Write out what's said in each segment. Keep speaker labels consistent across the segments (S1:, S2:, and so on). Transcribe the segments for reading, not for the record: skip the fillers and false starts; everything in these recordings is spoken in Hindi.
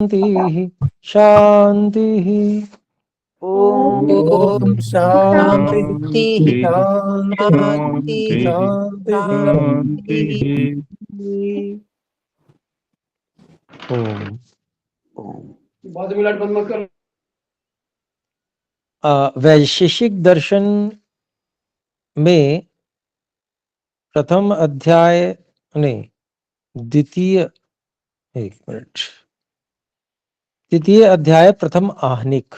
S1: शांति।
S2: ओम शांति
S3: शांति
S2: शांति
S3: शांति।
S2: शांति।
S1: ओम।
S4: बाद में लाइट बंद मत कर।
S1: वैशेषिक दर्शन में प्रथम अध्याय नहीं, द्वितीय, एक मिनट, द्वितीय अध्याय प्रथम आहनिक।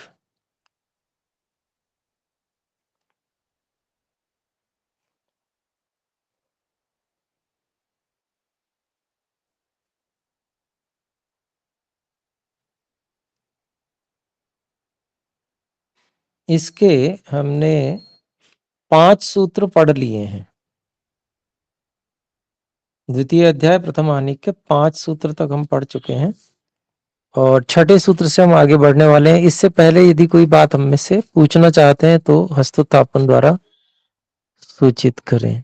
S1: इसके हमने 5 सूत्र पढ़ लिए हैं। द्वितीय अध्याय प्रथम आहनिक के 5 सूत्र तक हम पढ़ चुके हैं और छठे सूत्र से हम आगे बढ़ने वाले हैं। इससे पहले यदि कोई बात हम में से पूछना चाहते हैं तो हस्तोत्थापन द्वारा सूचित करें।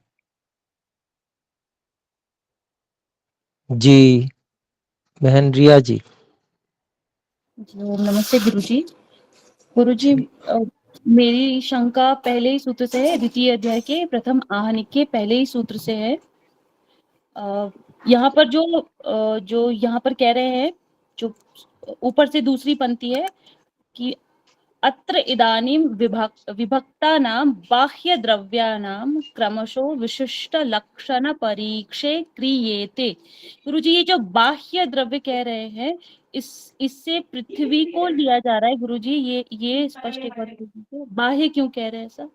S1: जी, बहन रिया जी।
S5: नमस्ते गुरुजी। गुरुजी, मेरी शंका पहले ही सूत्र से है, द्वितीय अध्याय के प्रथम आहनिक के पहले ही सूत्र से है। यहाँ पर जो यहाँ पर कह रहे हैं, जो ऊपर से दूसरी पंक्ति है कि अत्र इदानीं विभक्तानां बाह्य द्रव्याणां क्रमशो विशिष्ट लक्षण परीक्षे क्रियेते। गुरुजी, ये जो बाह्य द्रव्य कह रहे हैं, इससे पृथ्वी को लिया जा रहा है। गुरुजी, ये स्पष्ट एक बार कीजिए, बाह्य क्यों कह रहे हैं ऐसा?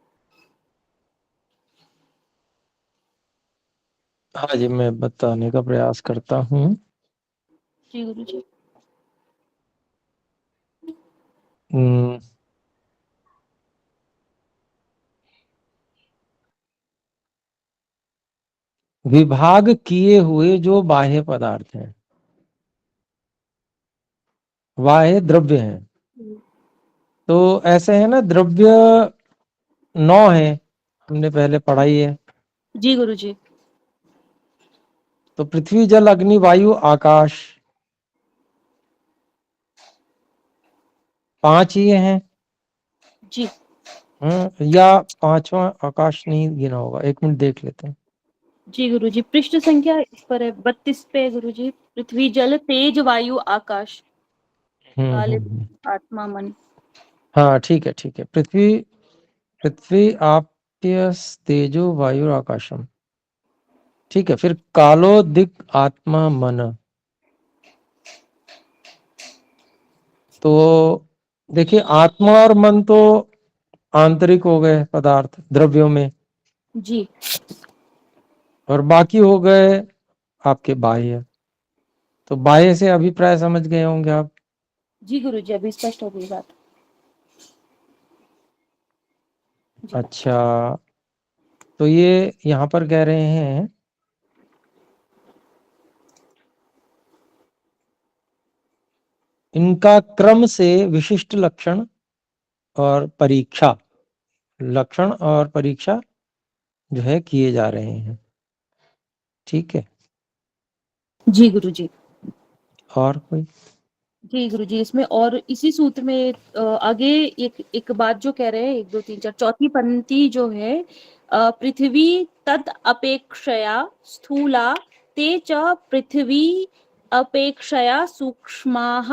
S1: हाँ जी, मैं बताने का प्रयास करता हूँ।
S5: जी गुरुजी।
S1: विभाग किए हुए जो बाह्य पदार्थ हैं, बाह्य द्रव्य हैं, तो ऐसे है ना, द्रव्य 9 है, हमने पहले पढ़ाई है।
S5: जी गुरुजी।
S1: तो पृथ्वी, जल, अग्नि, वायु, आकाश, 5 ये हैं।
S5: जी।
S1: या 5वां आकाश नहीं गिना होगा, 1 मिनट देख लेते हैं।
S5: जी गुरुजी, पृष्ठ संख्या इस पर है 32 पे गुरुजी। पृथ्वी, जल, तेज, वायु, आकाश, काले, आत्मा, मन।
S1: हाँ ठीक है, ठीक है। पृथ्वी आप्य तेजो वायु आकाशम, ठीक है। फिर कालो दिक आत्मा मन। तो देखिए, आत्मा और मन तो आंतरिक हो गए पदार्थ द्रव्यों में,
S5: जी।
S1: और बाकी हो गए आपके बाह्य। तो बाह्य से अभिप्राय समझ गए होंगे आप।
S5: जी गुरुजी, अभी स्पष्ट हो गई बात। जी।
S1: अच्छा, तो ये यहाँ पर कह रहे हैं इनका क्रम से विशिष्ट लक्षण और परीक्षा, लक्षण और परीक्षा जो है किए जा रहे हैं। ठीक है।
S5: जी गुरुजी।
S1: और कोई?
S5: जी गुरुजी, इसमें और इसी सूत्र में आगे एक बात जो कह रहे हैं, 1 2 3 4 चौथी पंक्ति जो है, पृथ्वी तद अपेक्षया स्थूला ते च पृथ्वी अपेक्षया सूक्ष्माः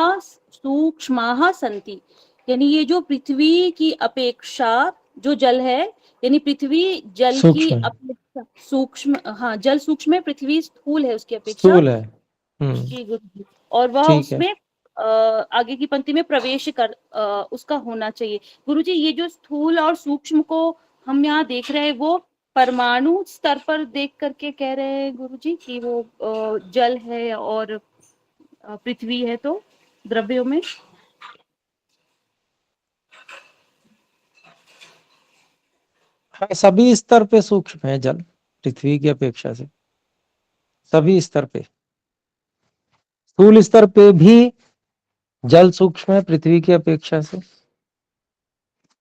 S5: सन्ति। यानी ये जो पृथ्वी की अपेक्षा जो जल है, यानी पृथ्वी जल की
S1: सूक्ष्म,
S5: अपेक्षा सूक्ष्म, हाँ जल सूक्ष्म है, पृथ्वी स्थूल है उसकी अपेक्षा।
S1: स्थूल है।
S5: जी गुरुजी। और वह
S1: ठीक है।
S5: उसमें आगे की पंक्ति में प्रवेश कर उसका होना चाहिए। गुरुजी, ये जो स्थूल और सूक्ष्म को हम यहाँ देख रहे हैं, वो परमाणु स्तर पर देख करके कह रहे हैं गुरुजी कि वो जल है और पृथ्वी है, तो द्रव्यों में।
S1: हाँ, सभी स्तर पे सूक्ष्म है जल, पृथ्वी की अपेक्षा से सभी स्तर पे। स्थूल स्तर पे भी जल सूक्ष्म है पृथ्वी की अपेक्षा से,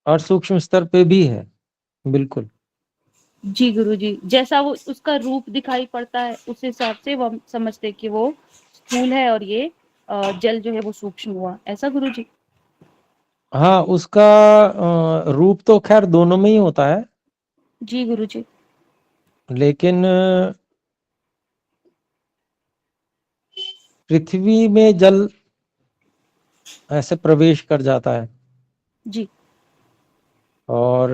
S1: और सूक्ष्म स्तर पे भी है, बिल्कुल।
S5: जी गुरुजी, जैसा वो उसका रूप दिखाई पड़ता है, उस हिसाब से वो हम समझते हैं कि वो स्थूल है और ये जल जो है वो सूक्ष्म हुआ, ऐसा गुरुजी?
S1: हाँ, उसका रूप तो खैर दोनों में ही होता है,
S5: जी गुरुजी।
S1: लेकिन पृथ्वी में जल ऐसे प्रवेश कर जाता है
S5: जी
S1: और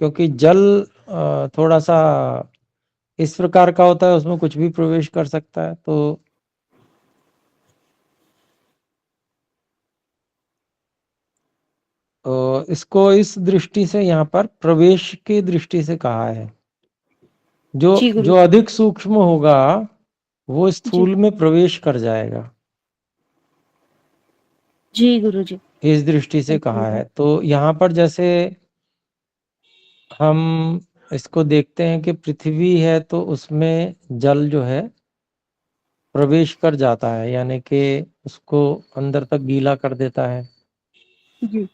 S1: क्योंकि जल थोड़ा सा इस प्रकार का होता है, उसमें कुछ भी प्रवेश कर सकता है, तो इसको इस दृष्टि से यहाँ पर प्रवेश की दृष्टि से कहा है। जो
S5: जी
S1: जो
S5: गुरुजी।
S1: अधिक सूक्ष्म होगा वो
S5: जी
S1: स्थूल में प्रवेश कर जाएगा,
S5: जी गुरुजी।
S1: इस दृष्टि से कहा है। तो यहाँ पर जैसे हम इसको देखते हैं कि पृथ्वी है तो उसमें जल जो है प्रवेश कर जाता है, यानी कि उसको अंदर तक गीला कर देता है।
S5: जी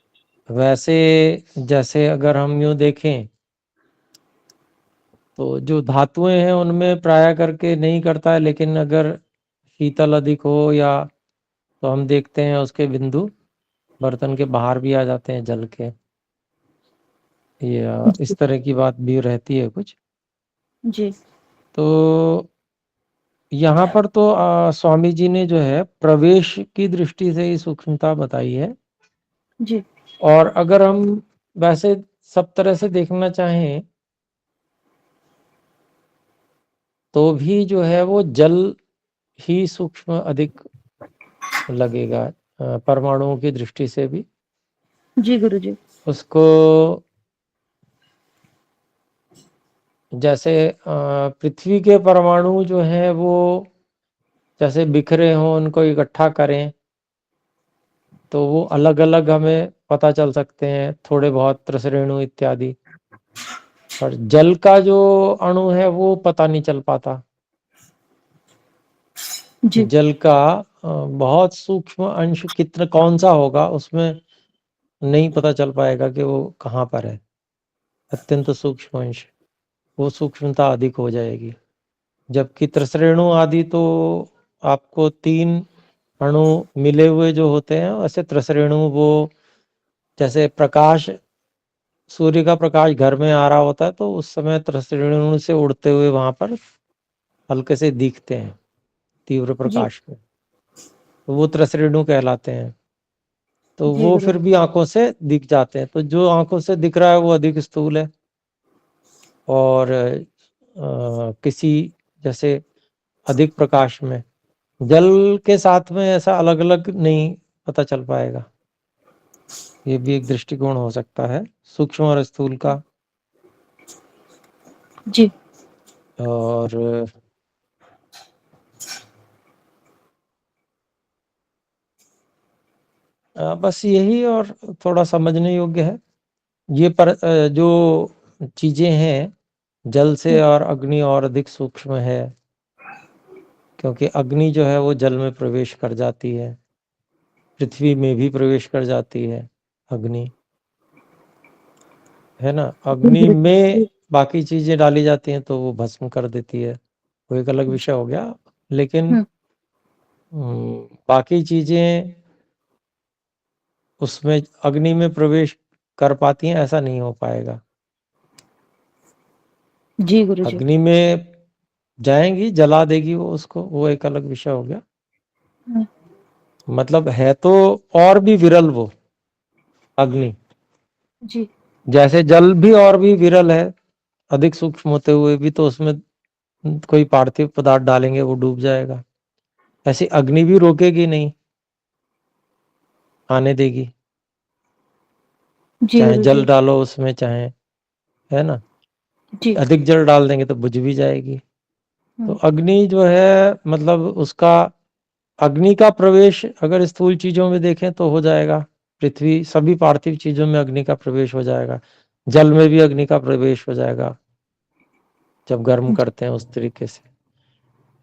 S1: वैसे जैसे अगर हम यूं देखें तो जो धातुएं हैं उनमें प्राय करके नहीं करता है, लेकिन अगर शीतल अधिक हो या तो हम देखते हैं उसके बिंदु बर्तन के बाहर भी आ जाते हैं जल के, या इस तरह की बात भी रहती है कुछ।
S5: जी
S1: तो यहाँ पर तो स्वामी जी ने जो है प्रवेश की दृष्टि से ही सूक्ष्मता बताई है।
S5: जी
S1: और अगर हम वैसे सब तरह से देखना चाहें तो भी जो है वो जल ही सूक्ष्म अधिक लगेगा, परमाणुओं की दृष्टि से भी
S5: जी गुरुजी।
S1: उसको। जैसे पृथ्वी के परमाणु जो हैं वो जैसे बिखरे हों, उनको इकट्ठा करें तो वो अलग अलग हमें पता चल सकते हैं, थोड़े बहुत त्रिसरेणु इत्यादि। पर जल का जो अणु है वो पता नहीं चल पाता।
S5: जी
S1: जल का बहुत सूक्ष्म अंश कितना कौन सा होगा उसमें नहीं पता चल पाएगा कि वो कहाँ पर है, अत्यंत सूक्ष्म अंश, वो सूक्ष्मता अधिक हो जाएगी। जबकि त्रिसरेणु आदि तो आपको 3 अणु मिले हुए जो होते हैं, वैसे त्रिसरेणु वो जैसे प्रकाश, सूर्य का प्रकाश घर में आ रहा होता है तो उस समय त्रिसरेणु से उड़ते हुए वहां पर हल्के से दिखते हैं तीव्र
S5: जी
S1: प्रकाश में, तो वो त्रिसरेणु कहलाते हैं। तो
S5: जी
S1: वो फिर
S5: गुरुजी।
S1: भी आंखों से दिख जाते हैं, तो जो आंखों से दिख रहा है वो अधिक स्थूल है। और किसी जैसे अधिक प्रकाश में जल के साथ में ऐसा अलग अलग नहीं पता चल पाएगा। ये भी एक दृष्टिकोण हो सकता है सूक्ष्म और स्थूल का।
S5: जी
S1: और बस यही, और थोड़ा समझने योग्य है ये पर जो चीजें हैं जल से और अग्नि और अधिक सूक्ष्म है, क्योंकि अग्नि जो है वो जल में प्रवेश कर जाती है, पृथ्वी में भी प्रवेश कर जाती है अग्नि, है ना। अग्नि में बाकी चीजें डाली जाती हैं तो वो भस्म कर देती है, वो एक अलग विषय हो गया। लेकिन बाकी चीजें उसमें अग्नि में प्रवेश कर पाती हैं, ऐसा नहीं हो पाएगा।
S5: जी गुरुजी।
S1: अग्नि में जाएंगी, जला देगी वो उसको, वो एक अलग विषय हो गया। मतलब है तो और भी विरल वो अग्नि,
S5: जी
S1: जैसे जल भी और भी विरल है अधिक सूक्ष्म होते हुए भी, तो उसमें कोई पार्थिव पदार्थ डालेंगे वो डूब जाएगा। ऐसे अग्नि भी रोकेगी नहीं, आने देगी,
S5: जी
S1: चाहे जल
S5: गुरुजी।
S1: डालो उसमें चाहे, है ना।
S5: जी
S1: अधिक जल डाल देंगे तो बुझ भी जाएगी। तो
S5: हम्म,
S1: अग्नि जो है मतलब उसका, अग्नि का प्रवेश अगर स्थूल चीजों में देखें तो हो जाएगा, पृथ्वी सभी पार्थिव चीजों में अग्नि का प्रवेश हो जाएगा, जल में भी अग्नि का प्रवेश हो जाएगा जब गर्म करते हैं उस तरीके से,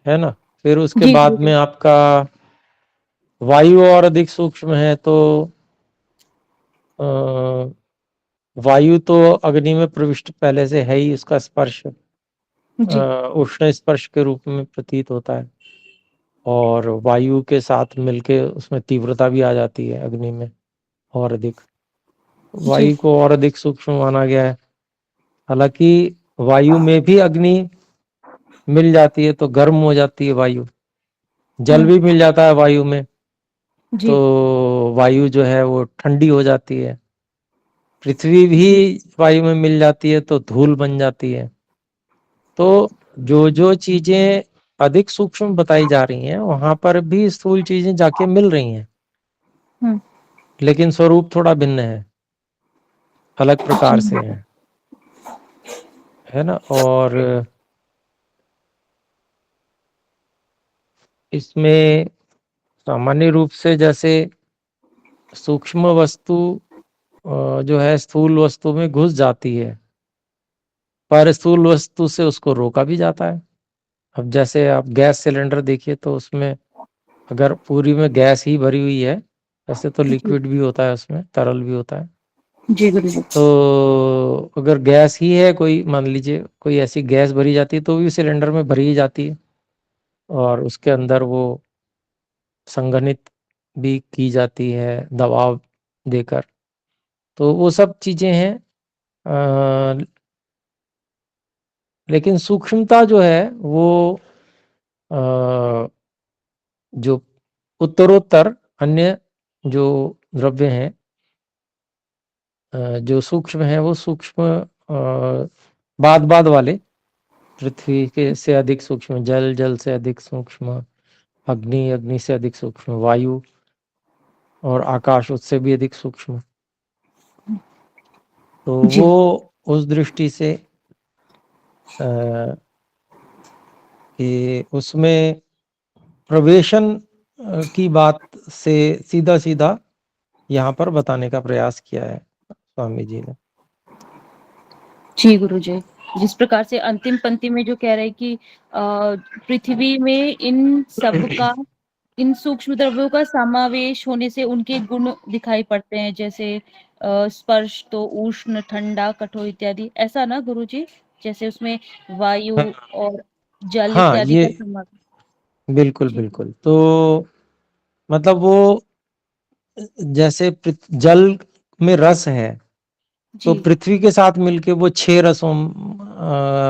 S1: है ना। फिर उसके
S5: जी
S1: बाद में
S5: गुरुजी।
S1: आपका वायु और अधिक सूक्ष्म है, तो अ, वायु तो अग्नि में प्रविष्ट पहले से है ही, उसका स्पर्श
S5: जी
S1: उष्ण स्पर्श के रूप में प्रतीत होता है, और वायु के साथ मिलके उसमें तीव्रता भी आ जाती है अग्नि में और अधिक।
S5: जी
S1: वायु को और अधिक सूक्ष्म माना गया है। हालांकि वायु में भी अग्नि मिल जाती है तो गर्म हो जाती है वायु, जल भी मिल जाता है वायु में
S5: जी
S1: तो वायु जो है वो ठंडी हो जाती है। पृथ्वी भी वायु में मिल जाती है तो धूल बन जाती है। तो जो जो चीजें अधिक सूक्ष्म बताई जा रही हैं वहां पर भी स्थूल चीजें जाके मिल रही हैं,
S5: हम्म,
S1: लेकिन स्वरूप थोड़ा भिन्न है, अलग प्रकार से है ना। और इसमें सामान्य रूप से जैसे सूक्ष्म वस्तु जो है स्थूल वस्तु में घुस जाती है, पर स्थूल वस्तु से उसको रोका भी जाता है। अब जैसे आप गैस सिलेंडर देखिए तो उसमें अगर पूरी में गैस ही भरी हुई है, वैसे तो लिक्विड भी होता है उसमें, तरल भी होता है।
S5: जी गुरु जी।
S1: तो अगर गैस ही है, कोई मान लीजिए कोई ऐसी गैस भरी जाती है तो भी सिलेंडर में भरी ही जाती है, और उसके अंदर वो संघनित भी की जाती है दबाव देकर। तो वो सब चीजें हैं। लेकिन सूक्ष्मता जो है वो अ, जो उत्तरोत्तर अन्य जो द्रव्य हैं जो सूक्ष्म है वो सूक्ष्म बाद बाद वाले पृथ्वी के से अधिक सूक्ष्म, जल जल से अधिक सूक्ष्म, अग्नि अग्नि से अधिक सूक्ष्म, वायु और आकाश उससे भी अधिक सूक्ष्म। तो
S5: जी
S1: वो उस दृष्टि से कि उसमें प्रवेशन की बात से सीधा सीधा यहाँ पर बताने का प्रयास किया है स्वामी जी ने।
S5: जी गुरु जी। जिस प्रकार से अंतिम पंक्ति में जो कह रहे हैं कि पृथ्वी में इन सब का, इन सूक्ष्म द्रव्यों का समावेश होने से उनके गुण दिखाई पड़ते हैं, जैसे स्पर्श तो उष्ण ठंडा कठोर इत्यादि, ऐसा ना गुरु जी? जैसे उसमें वायु
S1: हाँ,
S5: और जल
S1: हाँ
S5: इत्यादि
S1: ये
S5: का समावेश।
S1: बिल्कुल
S5: जी
S1: बिल्कुल। तो मतलब वो जैसे जल में रस है तो
S5: जी
S1: पृथ्वी के साथ मिलके वो 6 रसों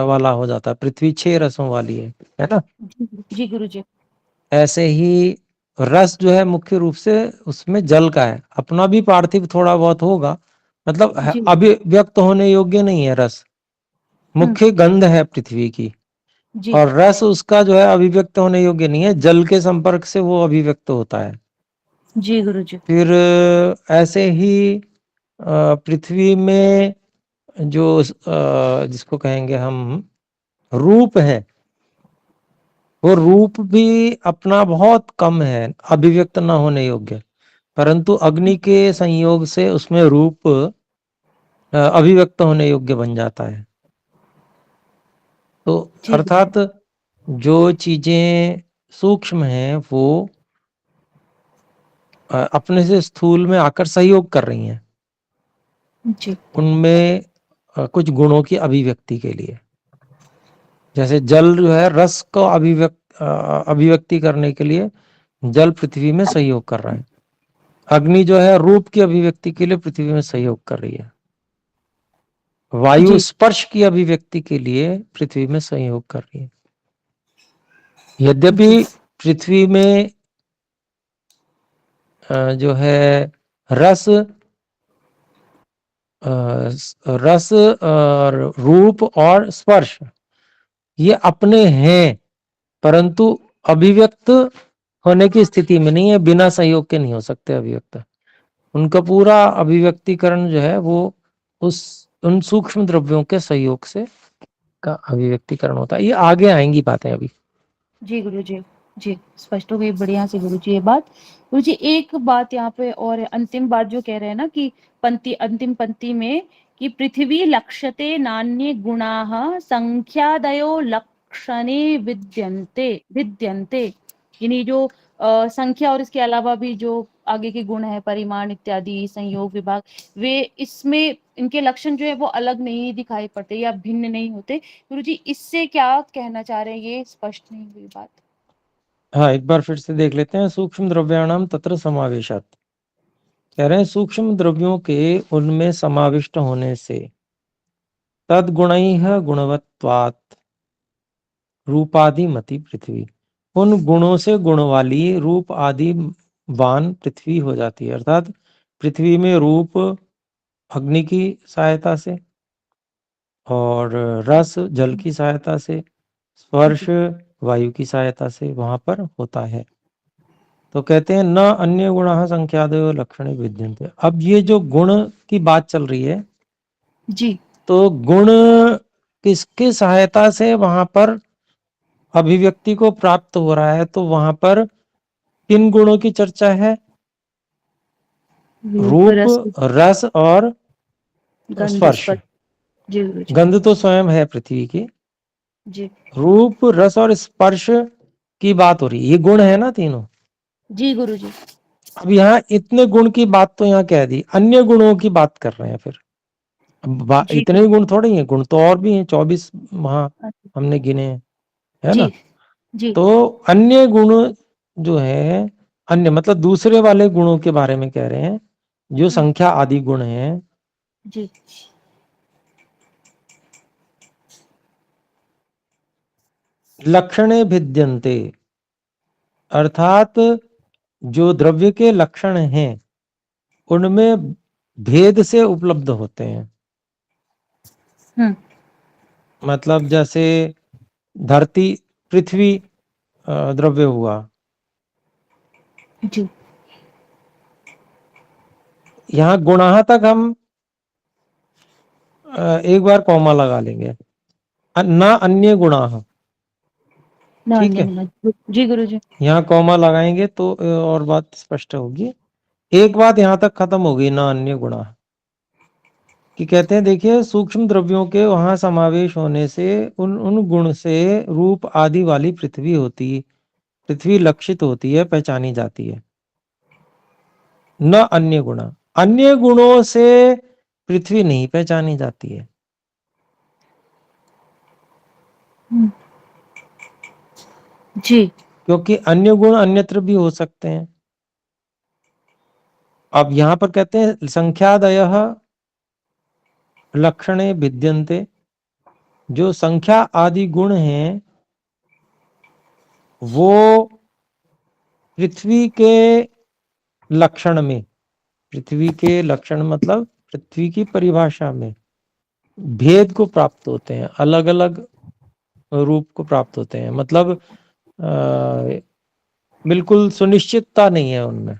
S1: वाला हो जाता है, पृथ्वी 6 रसों वाली है ना।
S5: जी गुरु जी।
S1: ऐसे ही रस जो है मुख्य रूप से उसमें जल का है, अपना भी पार्थिव थोड़ा बहुत होगा, मतलब
S5: जी
S1: अभिव्यक्त होने योग्य नहीं है रस। मुख्य गंध है पृथ्वी की,
S5: जी
S1: और रस उसका जो है अभिव्यक्त होने योग्य नहीं है, जल के संपर्क से वो अभिव्यक्त होता है।
S5: जी गुरु जी।
S1: फिर ऐसे ही पृथ्वी में जो जिसको कहेंगे हम रूप है, वो रूप भी अपना बहुत कम है, अभिव्यक्त न होने योग्य, परंतु अग्नि के संयोग से उसमें रूप अभिव्यक्त होने योग्य बन जाता है। तो
S5: जी गुरु
S1: अर्थात जो चीजें सूक्ष्म हैं वो अपने से स्थूल में आकर सहयोग कर रही हैं
S5: जी
S1: उनमें कुछ गुणों की अभिव्यक्ति के लिए। जैसे जल जो है रस को अभिव्यक्ति करने के लिए जल पृथ्वी में सहयोग कर रहा है, अग्नि जो है रूप की अभिव्यक्ति के लिए पृथ्वी में सहयोग कर रही है, वायु
S5: जी
S1: स्पर्श की अभिव्यक्ति के लिए पृथ्वी में सहयोग कर रही है। यद्यपि
S5: जी
S1: पृथ्वी में जो है रस रस और रूप और स्पर्श ये अपने हैं, परंतु अभिव्यक्त होने की स्थिति में नहीं है, बिना सहयोग के नहीं हो सकते अभिव्यक्त। उनका पूरा अभिव्यक्तिकरण जो है वो उस उन सूक्ष्म द्रव्यों के सहयोग से का अभिव्यक्तिकरण होता है। ये आगे आएंगी बातें अभी।
S5: जी गुरु जी। जी स्पष्ट हो गई बढ़िया से गुरु जी ये बात। गुरु जी एक बात यहाँ पे और अंतिम बात जो कह रहे हैं ना कि पंक्ति, अंतिम पंक्ति में कि पृथ्वी लक्ष्यते नान्ये गुणाः संख्यादयो लक्षणे विद्यन्ते विद्यन्ते, यानी जो संख्या और इसके अलावा भी जो आगे के गुण है परिमाण इत्यादि संयोग विभाग, वे इसमें इनके लक्षण जो है वो अलग नहीं दिखाई पड़ते या भिन्न नहीं होते। गुरुजी इससे क्या कहना चाह रहे हैं, ये स्पष्ट नहीं हुई बात।
S1: हाँ, एक बार फिर से देख लेते हैं। सूक्ष्म द्रव्याणाम तत्र समावेशात, कह रहे हैं सूक्ष्म द्रव्यों के उनमें समाविष्ट होने से, तद्गुणैः गुणवत्वात् रूपादि मति पृथ्वी, उन गुणों से गुण वाली रूप आदि वान पृथ्वी हो जाती है। अर्थात पृथ्वी में रूप अग्नि की सहायता से, और रस जल की सहायता से, स्पर्श वायु की सहायता से वहां पर होता है। तो कहते हैं न अन्य गुण संख्यादयो लक्षण विद्यन्ते। अब ये जो गुण की बात चल रही है,
S5: जी
S1: तो गुण किसकी सहायता से वहां पर अभिव्यक्ति को प्राप्त हो रहा है, तो वहां पर किन गुणों की चर्चा है? रूप, रस और
S5: गंध
S1: स्पर्श।
S5: जी गुरुजी।
S1: गंध तो स्वयं है पृथ्वी की,
S5: जी
S1: रूप रस और स्पर्श की बात हो रही है, ये गुण है ना तीनों।
S5: जी गुरुजी।
S1: अब यहाँ इतने गुण की बात तो यहाँ कह दी, अन्य गुणों की बात कर रहे हैं फिर।
S5: जी
S1: इतने ही गुण थोड़े ही हैं, गुण तो और भी हैं, 24 वहां हमने गिने हैं, है ना।
S5: जी जी
S1: तो अन्य गुण जो है, अन्य मतलब दूसरे वाले गुणों के बारे में कह रहे हैं, जो संख्या आदि गुण हैं।
S5: जी
S1: लक्षणे भिद्यन्ते, अर्थात जो द्रव्य के लक्षण हैं उनमें भेद से उपलब्ध होते हैं। मतलब जैसे धरती, पृथ्वी द्रव्य हुआ,
S5: जी
S1: यहाँ गुणाह तक हम एक बार कॉमा लगा लेंगे, न अन्य गुणाह, ठीक है।
S5: जी गुरुजी।
S1: यहाँ कॉमा लगाएंगे तो और बात स्पष्ट होगी। एक बात यहाँ तक खत्म होगी, न अन्य गुणाह कि कहते हैं देखिए सूक्ष्म द्रव्यों के वहां समावेश होने से उन गुण से रूप आदि वाली पृथ्वी होती, पृथ्वी लक्षित होती है, पहचानी जाती है। न अन्य गुणा, अन्य गुणों से पृथ्वी नहीं पहचानी जाती है।
S5: जी
S1: क्योंकि अन्य गुण अन्यत्र भी हो सकते हैं। अब यहां पर कहते हैं संख्यादयः लक्षणे भिद्यन्ते, जो संख्या आदि गुण हैं वो पृथ्वी के लक्षण में, पृथ्वी के लक्षण मतलब पृथ्वी की परिभाषा में भेद को प्राप्त होते हैं, अलग अलग रूप को प्राप्त होते हैं। मतलब बिल्कुल सुनिश्चितता नहीं है उनमें।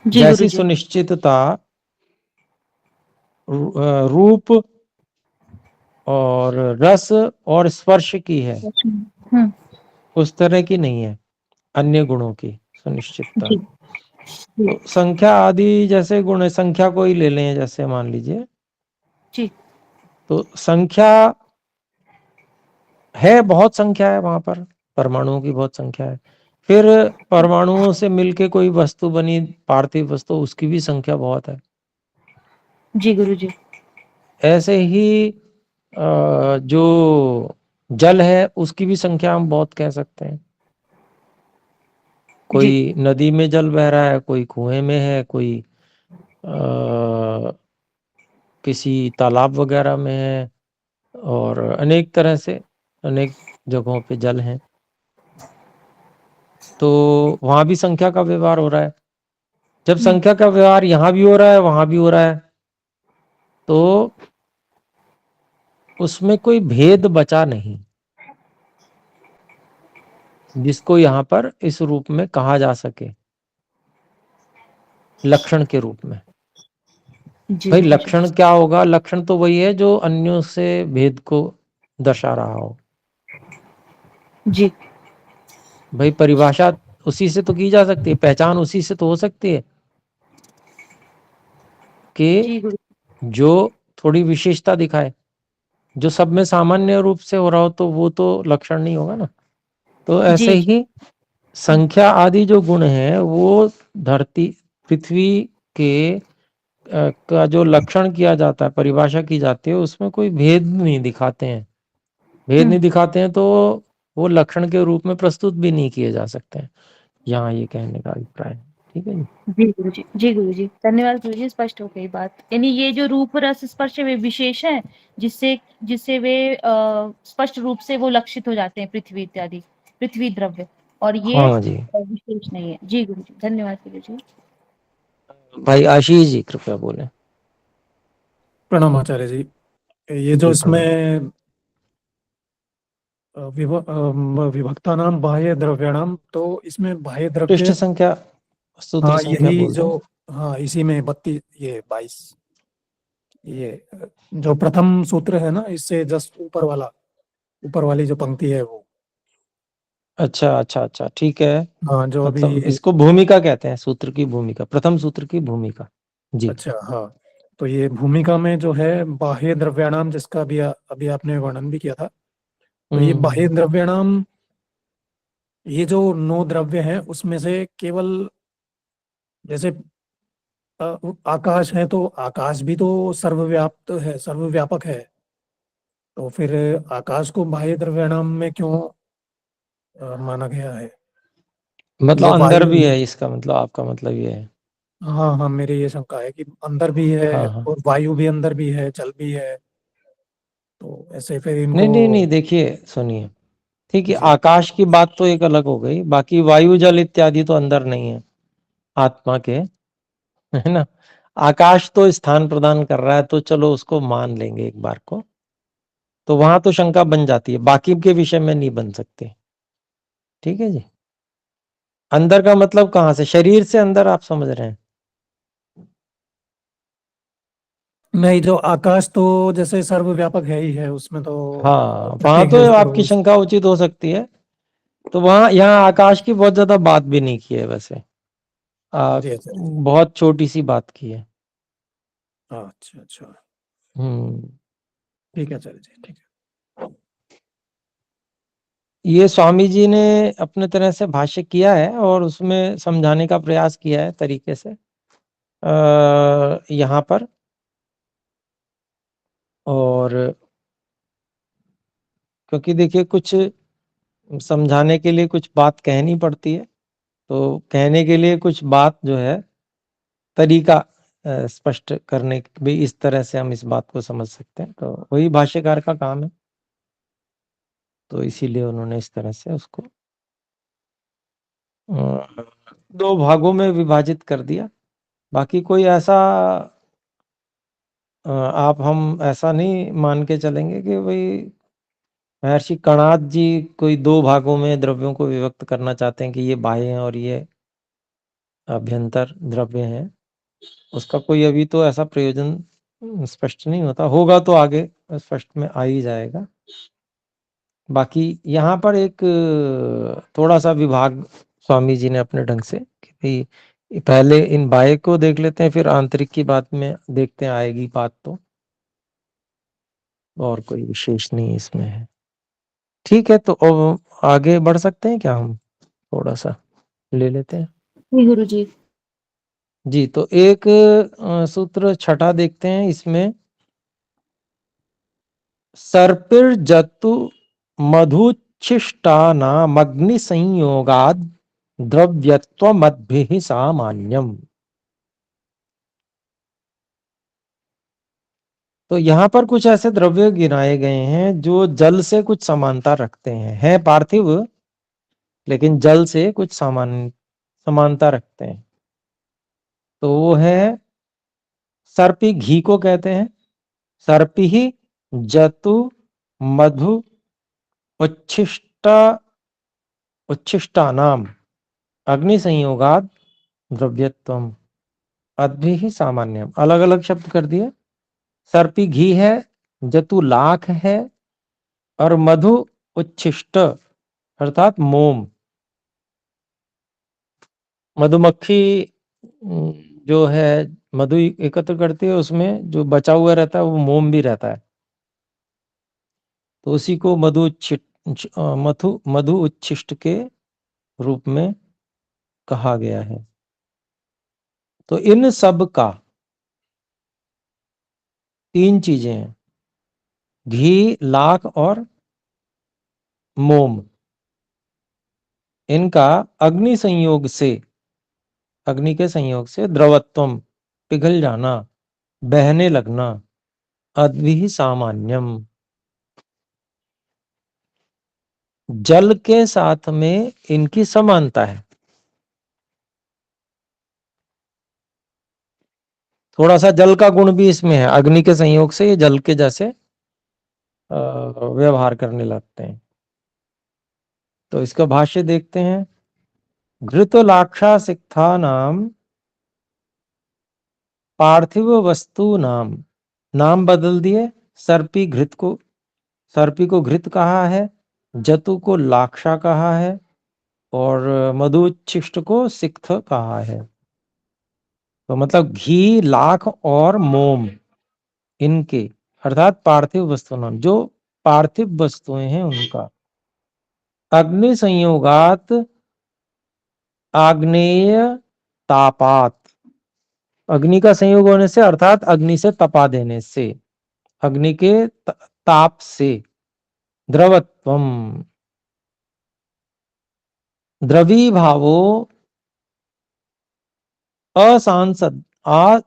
S1: जैसी सुनिश्चितता रूप और रस और स्पर्श की है, उस तरह की नहीं है अन्य गुणों की सुनिश्चितता। तो संख्या आदि जैसे गुण है, संख्या को ही ले लें, जैसे मान लीजिए
S5: जी
S1: तो संख्या है, बहुत संख्या है वहां पर, परमाणुओं की बहुत संख्या है। फिर परमाणुओं से मिलके कोई वस्तु बनी, पार्थिव वस्तु, उसकी भी संख्या बहुत है।
S5: जी गुरुजी।
S1: ऐसे ही जो जल है उसकी भी संख्या हम बहुत कह सकते हैं। कोई नदी में जल बह रहा है, कोई कुएं में है, कोई किसी तालाब वगैरह में है, और अनेक तरह से अनेक जगहों पे जल है। तो वहां भी संख्या का व्यवहार हो रहा है। जब संख्या का व्यवहार यहाँ भी हो रहा है, वहां भी हो रहा है, तो उसमें कोई भेद बचा नहीं जिसको यहाँ पर इस रूप में कहा जा सके, लक्षण के रूप में। भाई लक्षण क्या होगा? लक्षण तो वही है जो अन्यों से भेद को दर्शा रहा हो।
S5: जी
S1: भाई परिभाषा उसी से तो की जा सकती है, पहचान उसी से तो हो सकती है कि जो थोड़ी विशेषता दिखाए। जो सब में सामान्य रूप से हो रहा हो तो वो तो लक्षण नहीं होगा ना। तो ऐसे ही संख्या आदि जो गुण है वो धरती पृथ्वी के का जो लक्षण किया जाता है, परिभाषा की जाती है, उसमें कोई भेद नहीं दिखाते हैं। भेद नहीं दिखाते हैं तो वो लक्षण के रूप में प्रस्तुत भी नहीं किए जा सकते हैं। यहाँ ये कहने का अभिप्राय है। ठीक है जी।
S5: जी गुरु जी, जी गुरु जी, धन्यवाद गुरु जी, स्पष्ट हो गई बात। यानी ये जो रूप रस स्पर्श वे विशेष है, जिससे जिससे वे स्पष्ट रूप से वो लक्षित हो जाते हैं, पृथ्वी इत्यादि, पृथ्वी द्रव्य, और ये
S1: हाँ जी।
S5: विशेष नहीं है। जी गुरु जी, धन्यवाद गुरु जी।
S1: भाई आशीष जी कृपया बोले।
S3: प्रणाम आचार्य जी। ये जो
S1: जी,
S3: इसमें विभक्ता नाम बाह्य द्रव्याणाम, तो इसमें बाह्य
S1: पृष्ठ
S3: द्रव्य,
S1: संख्या, सूत्र
S3: हाँ
S1: संख्या
S3: यही
S1: बोल रहे
S3: जो,
S1: हैं।
S3: हाँ इसी में 32, ये 22, ये जो प्रथम सूत्र है ना, इससे जस्ट ऊपर वाली जो पंक्ति है वो,
S1: अच्छा अच्छा अच्छा, ठीक है।
S3: हाँ जो अभी,
S1: मतलब इसको भूमिका कहते हैं, सूत्र की भूमिका, प्रथम सूत्र की भूमिका। जी।
S3: अच्छा हाँ, तो ये भूमिका में जो है बाह्य द्रव्याणाम, जिसका भी अभी आपने वर्णन भी किया था, तो ये बाह्य द्रव्याणाम, ये जो 9 द्रव्य हैं उसमें से केवल, जैसे आकाश है, तो आकाश भी तो सर्वव्याप्त है, सर्वव्यापक है, तो फिर आकाश को बाह्य द्रव्याणाम में क्यों माना गया है?
S1: मतलब
S3: जो
S1: अंदर
S3: वायु
S1: भी
S3: है,
S1: है, इसका मतलब आपका मतलब ये है।
S3: हाँ हाँ, मेरी ये शंका है कि अंदर भी है
S1: हाँ हाँ,
S3: और वायु भी अंदर भी है, जल भी है, तो ऐसे फिर
S1: नहीं
S3: इनको,
S1: नहीं नहीं, देखिए सुनिए, ठीक है,
S3: जी
S1: आकाश की बात तो एक अलग हो गई, बाकी वायु जल इत्यादि तो अंदर नहीं है आत्मा के, है ना। आकाश तो स्थान प्रदान कर रहा है, तो चलो उसको मान लेंगे एक बार को, तो वहां तो शंका बन जाती है, बाकी के विषय में नहीं बन सकती। ठीक है जी। अंदर का मतलब कहाँ से, शरीर से अंदर आप समझ रहे हैं?
S3: नहीं, जो आकाश तो जैसे सर्वव्यापक है ही है, उसमें तो
S1: हाँ, वहां
S3: प्रत्येक
S1: तो
S3: जीव
S1: आपकी
S3: को,
S1: शंका उचित हो सकती है, तो वहां यहाँ आकाश की बहुत ज्यादा बात भी नहीं की है वैसे,
S3: जी अच्छा जी,
S1: बहुत छोटी सी बात की है।
S3: अच्छा अच्छा,
S1: हम्म।
S3: ठीक है आचार्य जी, ठीक है।
S1: ये स्वामी जी ने अपने तरह से भाष्य किया है और उसमें समझाने का प्रयास किया है तरीके से यहाँ पर, और क्योंकि देखिए कुछ समझाने के लिए कुछ बात कहनी पड़ती है, तो कहने के लिए कुछ बात जो है, तरीका स्पष्ट करने भी, इस तरह से हम इस बात को समझ सकते हैं, तो वही भाष्यकार का काम है, तो इसीलिए उन्होंने इस तरह से उसको दो भागों में विभाजित कर दिया। बाकी कोई ऐसा आप हम ऐसा नहीं मान के चलेंगे कि भाई महर्षि कणाद जी कोई दो भागों में द्रव्यों को विभक्त करना चाहते हैं कि ये बाह्य हैं और ये अभ्यंतर द्रव्य हैं। उसका कोई अभी तो ऐसा प्रयोजन स्पष्ट नहीं होता, होगा तो आगे स्पष्ट में आ ही जाएगा। बाकी यहाँ पर एक थोड़ा सा विभाग स्वामी जी ने अपने ढंग से कि भाई पहले इन बाह्य को देख लेते हैं, फिर आंतरिक की बात में देखते हैं, आएगी बात तो, और कोई विशेष नहीं इसमें है। ठीक है, तो अब आगे बढ़ सकते हैं क्या, हम थोड़ा सा ले लेते हैं।
S5: जी गुरु जी।
S1: जी, तो एक सूत्र छठा देखते हैं इसमें, सर्पिर्जतु मधुच्छिष्टानामग्नि संयोगाद द्रव्यत्वमद्भिः सामान्यम। तो यहाँ पर कुछ ऐसे द्रव्य गिनाए गए हैं जो जल से कुछ समानता रखते हैं पार्थिव, लेकिन जल से कुछ समानता रखते हैं। तो वो है, सर्पी घी को कहते हैं, सर्पी ही जतु मधु उच्छिष्ट उच्छिष्टानाम अग्नि संयोगाद द्रव्यत्वम अद्भिः सामान्यम। अलग अलग शब्द कर दिए, सर्पी घी है, जतु लाख है, और मधु उच्छिष्ट अर्थात मोम। मधुमक्खी जो है मधु एकत्र करती है, उसमें जो बचा हुआ रहता है वो मोम भी रहता है, तो उसी को मधु मधु उच्छिष्ट के रूप में कहा गया है। तो इन सब का 3 चीजें हैं, घी, लाख और मोम। इनका अग्नि संयोग से, अग्नि के संयोग से द्रवत्वम, पिघल जाना, बहने लगना, अद्भि सामान्यम, जल के साथ में इनकी समानता है। थोड़ा सा जल का गुण भी इसमें है, अग्नि के संयोग से ये जल के जैसे व्यवहार करने लगते हैं। तो इसका भाष्य देखते हैं। घृत लाक्षा सिक्था नाम पार्थिव वस्तु नाम, नाम बदल दिए, सर्पी घृत को, सर्पी को घृत कहा है, जतु को लाक्षा कहा है और मधुच्छिष्ट को सिक्थ कहा है। तो मतलब घी, लाख और मोम, इनके अर्थात पार्थिव वस्तु नाम, जो पार्थिव वस्तुएं हैं उनका अग्नि संयोगात आग्नेय तापात, अग्नि का संयोग होने से अर्थात अग्नि से तपा देने से, अग्नि के ताप से, द्रवत्वम, द्रवी भावो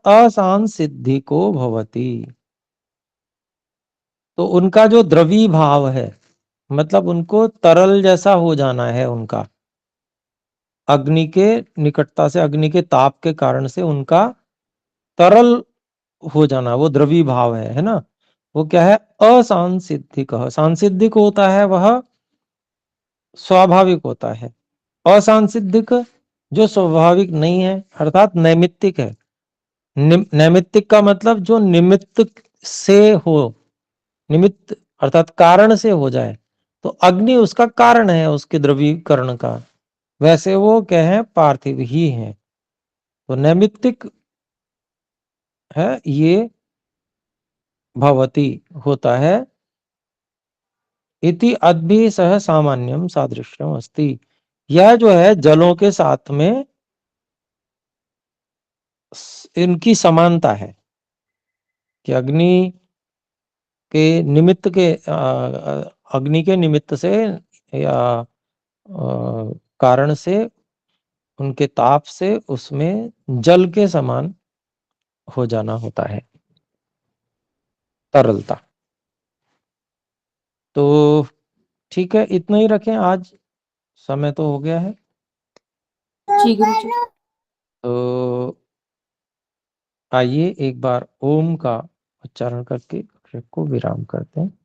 S1: असांसिद्धि को भवति। तो उनका जो द्रवी भाव है, मतलब उनको तरल जैसा हो जाना है, उनका अग्नि के निकटता से, अग्नि के ताप के कारण से उनका तरल हो जाना, वो द्रवी भाव है ना। वो क्या है? असांसिद्धिक। सांसिद्धिक होता है वह स्वाभाविक होता है, असांसिद्धिक जो स्वाभाविक नहीं है अर्थात नैमित्तिक है। नैमित्तिक का मतलब जो निमित्त से हो, निमित्त अर्थात कारण से हो जाए। तो अग्नि उसका कारण है, उसके द्रवीकरण का। वैसे वो क्या है? पार्थिव ही है। तो नैमित्तिक है ये, भवति होता है। इति अद्भि सह सामान्यम सादृश्यम अस्ति। यह जो है जलों के साथ में इनकी समानता है कि अग्नि के निमित्त के अग्नि के निमित्त से या कारण से, उनके ताप से उसमें जल के समान हो जाना होता है, तरलता। तो ठीक है, इतना ही रखें आज, समय तो हो गया है।
S2: जी गुरुजी।
S1: तो आइए एक बार ओम का उच्चारण करके कक्षा को विराम करते हैं।